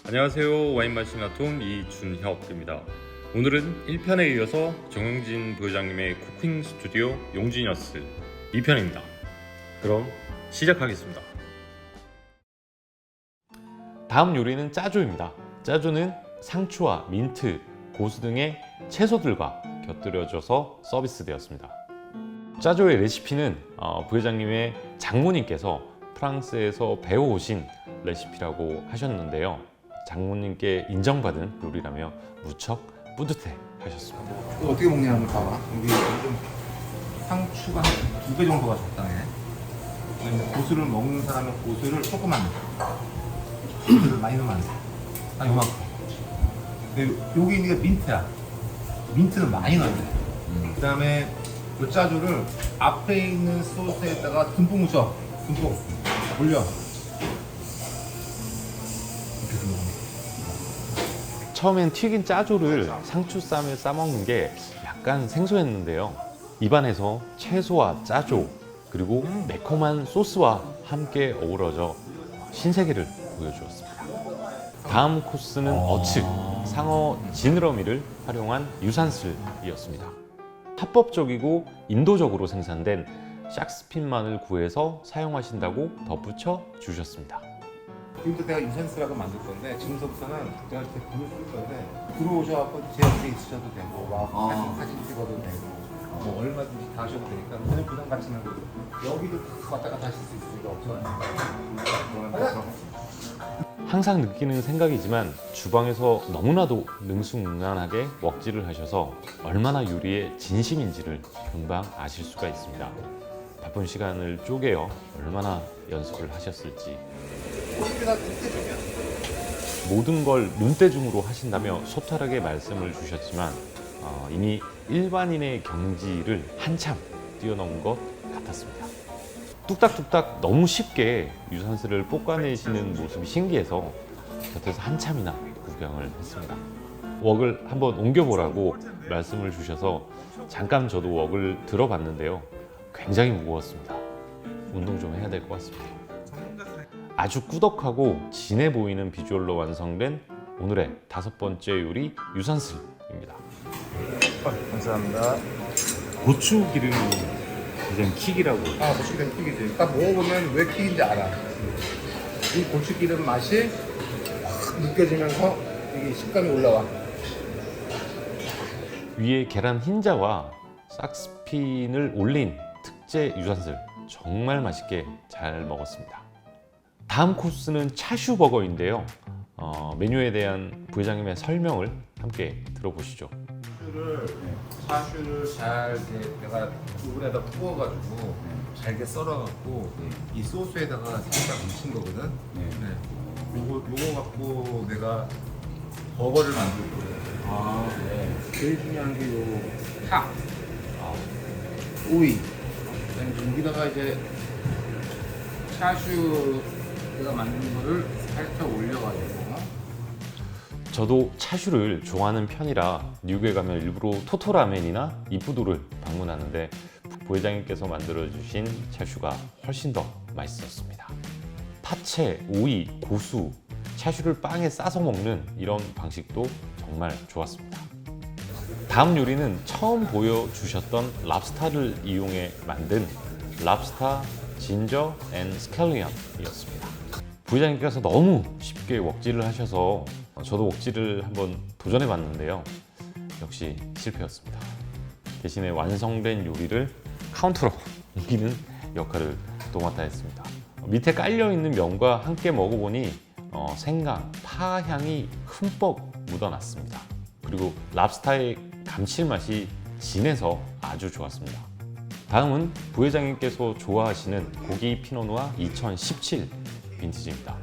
안녕하세요. 와인 마시나통 이준혁입니다. 오늘은 1편에 이어서 정영진 부회장님의 쿠킹 스튜디오 용지니어스 2편입니다. 그럼 시작하겠습니다. 다음 요리는 짜조입니다. 짜조는 상추와 민트, 고수 등의 채소들과 곁들여져서 서비스되었습니다. 짜조의 레시피는 부회장님의 장모님께서 프랑스에서 배워오신 레시피라고 하셨는데요. 장모님께 인정받은 요리라며 무척 뿌듯해 하셨습니다. 이거 어떻게 먹냐 한번 봐봐. 여기 좀 상추가 한 2배 정도가 적당해. 왜냐면 고수를 먹는 사람은 고수를 조금만 넣어. 고수를 많이 넣으면 안 돼. 한 요만큼. 근데 여기 있는 게 민트야. 민트는 많이 넣어야 돼. 그 다음에 이 짜조를 앞에 있는 소스에다가 듬뿍 묻혀. 듬뿍 올려. 이렇게 해서 먹으면 처음엔 튀긴 짜조를 상추쌈에 싸먹는 게 약간 생소했는데요. 입안에서 채소와 짜조 그리고 매콤한 소스와 함께 어우러져 신세계를 보여주었습니다. 다음 코스는 어측, 상어 지느러미를 활용한 유산슬이었습니다. 합법적이고 인도적으로 생산된 샥스핀만을 구해서 사용하신다고 덧붙여 주셨습니다. 지금부터 내가 유산슬하고 만들 건데 지금서부터는 내가 이렇게 글을 쓸 건데 들어오셔갖고 제 옆에 있으셔도 되고 막 사진 찍어도 되고 뭐 얼마든지 다 하셔도 되니까 전혀 부담 갖지 말고 여기도 왔다 갔다 하실 수 있으니까 없잖아요. 항상 느끼는 생각이지만 주방에서 너무나도 능수능란하게 웍질을 하셔서 얼마나 요리에 진심인지를 금방 아실 수가 있습니다. 바쁜 시간을 쪼개어 얼마나 연습을 하셨을지 모든 걸 눈대중으로 하신다며 소탈하게 말씀을 주셨지만 이미 일반인의 경지를 한참 뛰어넘은 것 같았습니다. 뚝딱뚝딱 너무 쉽게 유산슬을 볶아내시는 모습이 신기해서 곁에서 한참이나 구경을 했습니다. 웍을 한번 옮겨보라고 말씀을 주셔서 잠깐 저도 웍을 들어봤는데요. 굉장히 무거웠습니다. 운동 좀 해야 될 것 같습니다. 아주 꾸덕하고 진해 보이는 비주얼로 완성된 오늘의 5번째 요리 유산슬입니다. 감사합니다. 고추 기름이 가장 킥이라고. 고추기름 킥이지. 딱 먹어보면 왜 킥인지 알아. 이 고추기름 맛이 확 느껴지면서 이게 식감이 올라와. 위에 계란 흰자와 싹스핀을 올린 특제 유산슬 정말 맛있게 잘 먹었습니다. 다음 코스는 차슈버거인데요. 메뉴에 대한 부회장님의 설명을 함께 들어보시죠. 차슈를 잘 내가 오븐에다 구워가지고 잘게 썰어갖고 이 소스에다가 살짝 묻힌 거거든. 요거 갖고 내가 버거를 만들 거예요. 제일 중요한 게 요 파, 오이. 여기다가 이제 차슈 내가 만든 거를 살짝 올려가지고. 저도 차슈를 좋아하는 편이라 뉴욕에 가면 일부러 토토라멘이나 이푸도를 방문하는데 부회장님께서 만들어주신 차슈가 훨씬 더 맛있었습니다. 파채, 오이, 고수, 차슈를 빵에 싸서 먹는 이런 방식도 정말 좋았습니다. 다음 요리는 처음 보여주셨던 랍스타를 이용해 만든 랍스타 진저 앤 스켈리언이었습니다. 부회장님께서 너무 쉽게 웍질을 하셔서 저도 웍질을 한번 도전해 봤는데요. 역시 실패였습니다. 대신에 완성된 요리를 카운터로 옮기는 역할을 또 맡아 했습니다. 밑에 깔려있는 면과 함께 먹어보니 생강, 파 향이 흠뻑 묻어났습니다. 그리고 랍스타의 감칠맛이 진해서 아주 좋았습니다. 다음은 부회장님께서 좋아하시는 고기 피노누아 2017 빈티지입니다.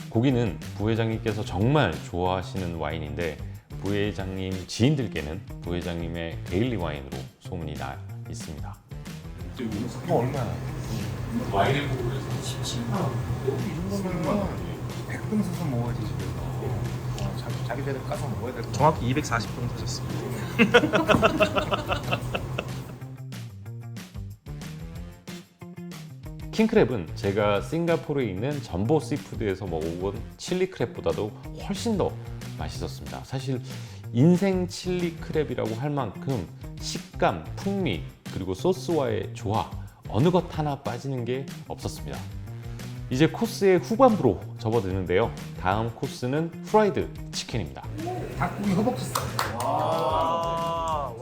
고기는 부회장님께서 정말 좋아하시는 와인인데 부회장님 지인들께는 부회장님의 데일리 와인으로 소문이 나 있습니다. 이거 얼마야? 와인을 보고 그래서 17만 원. 이 정도면 100분 사서 먹어야지 집에서. 자기 배를 까서 먹어야 될 거. 정확히 240분 사셨습니다. 킹크랩은 제가 싱가포르에 있는 전보 시푸드에서 먹어본 칠리 크랩보다도 훨씬 더 맛있었습니다. 사실 인생 칠리 크랩이라고 할 만큼 식감, 풍미, 그리고 소스와의 조화 어느 것 하나 빠지는 게 없었습니다. 이제 코스의 후반부로 접어드는데요. 다음 코스는 프라이드 치킨입니다. 닭고기 허벅지 와.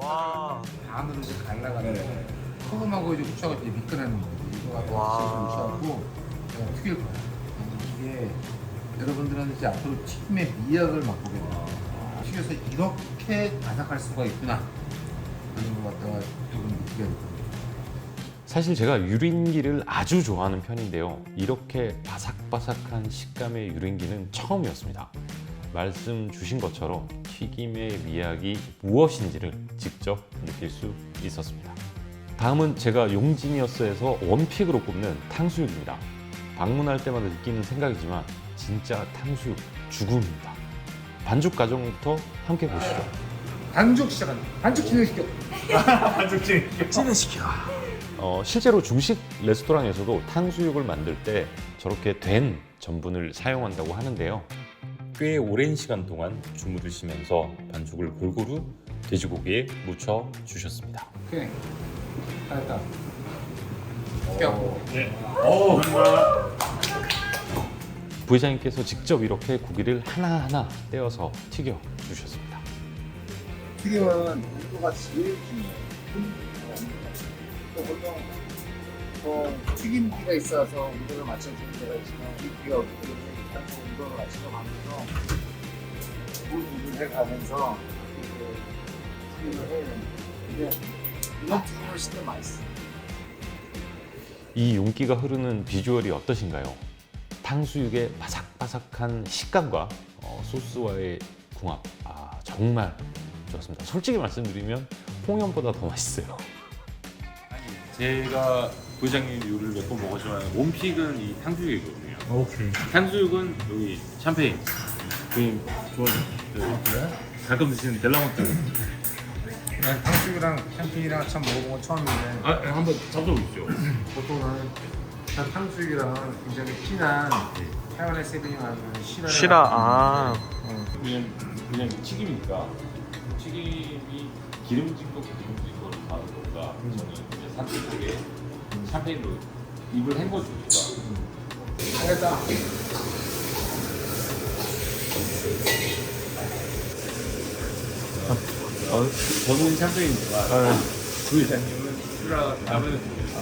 반으로 이제 갈라가지고 소금하고 이제 묻혀가지고 미끈한 이거 와. 묻혀갖고 튀길 거야. 이게 여러분들은 이제 앞으로 튀김의 미학을 맛보게 돼요. 튀겨서 이렇게 바삭할 수가 있구나. 이런 거 갖다가 여러분 느끼게 될 겁니다. 사실 제가 유린기를 아주 좋아하는 편인데요. 이렇게 바삭바삭한 식감의 유린기는 처음이었습니다. 말씀 주신 것처럼 튀김의 미학이 무엇인지를 직접 느낄 수 있었습니다. 다음은 제가 용지니어스에서 원픽으로 꼽는 탕수육입니다. 방문할 때마다 느끼는 생각이지만 진짜 탕수육 죽음입니다. 반죽 과정부터 함께 보시죠. 반죽 시작한다. 반죽 진행시켜. 찌는시켜. 실제로 중식 레스토랑에서도 탕수육을 만들 때 저렇게 된 전분을 사용한다고 하는데요. 꽤 오랜 시간 동안 주무르시면서 반죽을 골고루 돼지고기에 묻혀 주셨습니다. 오케이. 잘했다. 튀겨. 부회장님께서 직접 이렇게 고기를 하나하나 떼어서 튀겨 주셨습니다. 튀김은 온도가 제일 중요해요. 보통 튀김기가 있어서 온도를 맞춰주는 데가 있지만 튀김기가 없기 때문에 일단 온도를 맞춰가면서 물을 해가면서 튀김을 해야 됩니다. 근데 이런 튀김이 훨씬 더 맛있어요. 이 윤기가 흐르는 비주얼이 어떠신가요? 탕수육의 바삭바삭한 식감과 소스와의 궁합, 정말 좋았습니다. 솔직히 말씀드리면 홍연보다 더 맛있어요. 제가 부회장님 요리를 몇 번 먹었지만 원픽은 이 탕수육이거든요. 오케이. 탕수육은 여기 샴페인 그림 좋아요. 그래? 가끔 드시는 델라몬트. 난 탕수육이랑 샴페인이랑 참 먹어본 건 처음인데 한번 잡숴보십시오. 보통은 전 탕수육이랑 굉장히 진한 카베르네 세비뇽 시라 시라. 그냥 튀김이니까 튀김이 기름진 거 기름진 거를 바른 거가 저는 이제 산뜻 속에 샴페인으로 입을 헹궈주니까 잘했다. 저는 샴페인이지만 부회장님은 슈라 라면을 드립니다.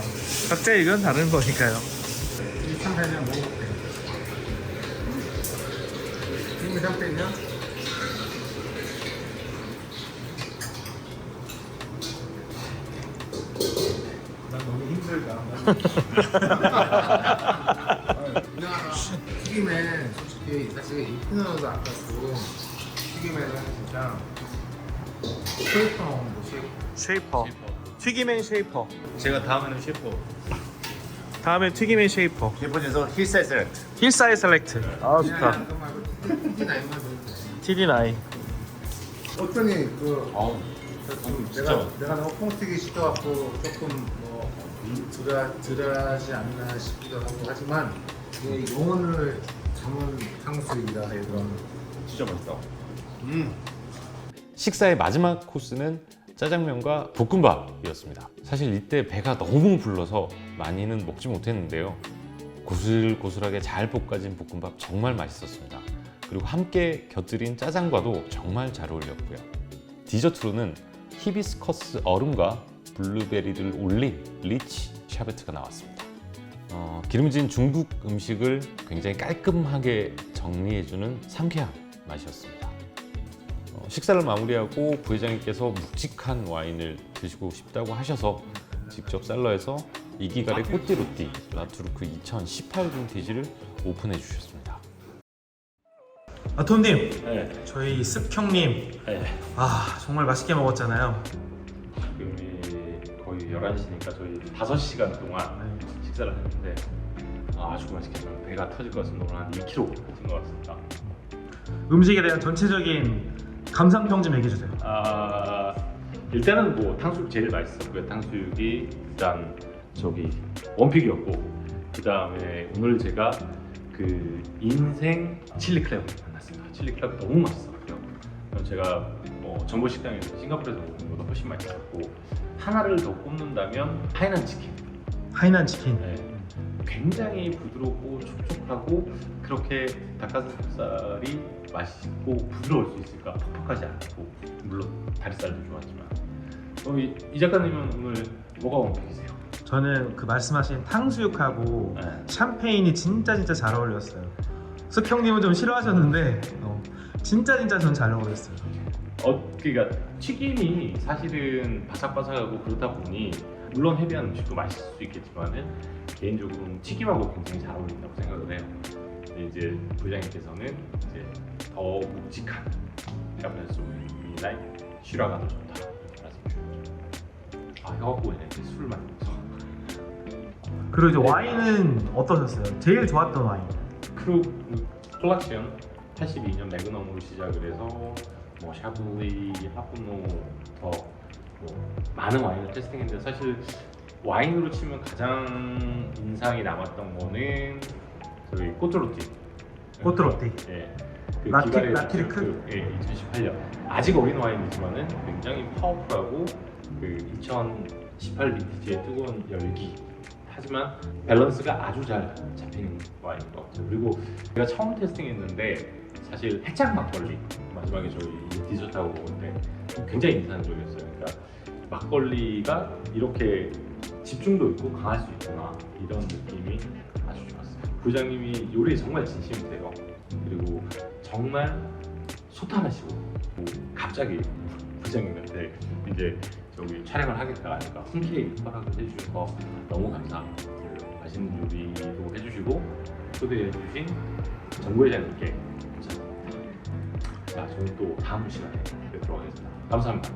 각자 이건 다른 거니까요. 이 샴페인이랑 먹어볼게요. 지금 샴페인이야? 난 너무 힘들다. 그냥 튀김에 솔직히 사실 이피너도 아깝고 튀김에는 진짜 쉐이퍼 먹는 거 쉐이퍼. 쉐이퍼. 튀김앤 쉐이퍼. 제가 다음에는 셰프 다음에 튀김앤 쉐이퍼. 셰프에서 힐사이 셀렉트 힐사이 셀렉트. 좋다. 이거 말고 TD9만 더 TD9. 어쩌니 그 아우 내가 너무 콩튀기 시켜갖고 조금 뭐 덜하지 않나 싶기도 하고 하지만 이게 영혼을 담은 탕수육이라 해도 진짜 맛있다. 식사의 마지막 코스는 짜장면과 볶음밥이었습니다. 사실 이때 배가 너무 불러서 많이는 먹지 못했는데요. 고슬고슬하게 잘 볶아진 볶음밥 정말 맛있었습니다. 그리고 함께 곁들인 짜장과도 정말 잘 어울렸고요. 디저트로는 히비스커스 얼음과 블루베리를 올린 리치 샤베트가 나왔습니다. 기름진 중국 음식을 굉장히 깔끔하게 정리해주는 상쾌한 맛이었습니다. 식사를 마무리하고 부회장님께서 묵직한 와인을 드시고 싶다고 하셔서 직접 셀러에서 이기갈의 꼬띠로띠 라투르크 2018 빈티지를 오픈해 주셨습니다. 톰님, 네. 저희 습형님, 네. 정말 맛있게 먹었잖아요. 지금이 거의 11시니까 저희 5시간 동안 식사를 했는데 아주 맛있게 정말 배가 터질 것 같습니다. 오늘 한 2kg 찐 것 같습니다. 음식에 대한 전체적인 감상평 좀 얘기해주세요. 일단은 뭐 탕수육 제일 맛있었고요. 탕수육이 일단 저기 원픽이었고 그 다음에 오늘 제가 그 인생 칠리 크랩을 만났습니다. 칠리 크랩 너무 맛있었고요. 제가 전보 식당에서 싱가포르에서 먹는 것보다 훨씬 맛있었고, 하나를 더 꼽는다면 하이난 치킨. 하이난 치킨. 네. 굉장히 부드럽고 촉촉하고, 그렇게 닭가슴살이 맛있고 부드러울 수 있을까? 퍽퍽하지 않고, 물론 다리살도 좋았지만. 이 작가님은 오늘 뭐가 원픽이세요? 저는 그 말씀하신 탕수육하고 네. 샴페인이 진짜 잘 어울렸어요. 숙형님은 좀 싫어하셨는데 진짜 전 잘 어울렸어요. 그러니까 튀김이 사실은 바삭바삭하고 그렇다 보니 물론 헤비한 음식도 맛있을 수 있겠지만은 개인적으로는 튀김하고 굉장히 잘 어울린다고 생각을 해요. 근데 이제 부장님께서는 이제 더 묵직한 까메라소이 슈라가 더 좋다 말씀 주셨죠. 혀갖고 이제 술을 많이 먹어서. 그리고 이제 와인은 어떠셨어요? 제일 좋았던 와인. 콜락션 82년 매그넘으로 시작을 해서 뭐 샤블리, 하프노 더 많은 와인을 테스팅했는데, 사실 와인으로 치면 가장 인상이 남았던 거는 저희 꼬트로티. 꼬트로티. 예. 라티르크? 예, 2018년. 아직 어린 와인이지만은 굉장히 파워풀하고 그 2018 빈티지의 뜨거운 열기. 하지만 밸런스가 아주 잘 잡히는 와인인 것 같아요. 그리고 제가 처음 테스팅했는데 사실 해장 막걸리 마지막에 저희 디저트하고 먹었는데 굉장히 인상적이었어요. 그러니까 막걸리가 이렇게 집중도 있고 강할 수 있구나, 이런 느낌이 아주 좋았어요. 부장님이 요리에 정말 진심이세요. 그리고 정말 소탈하시고, 갑자기 부장님한테 이제 저기 촬영을 하겠다 하니까 흔쾌히 허락을 해주셔서 너무 감사합니다. 맛있는 요리도 해주시고 초대해주신 정부 회장님께 감사합니다. 자, 저는 또 다음 시간에 뵙도록 하겠습니다. 감사합니다.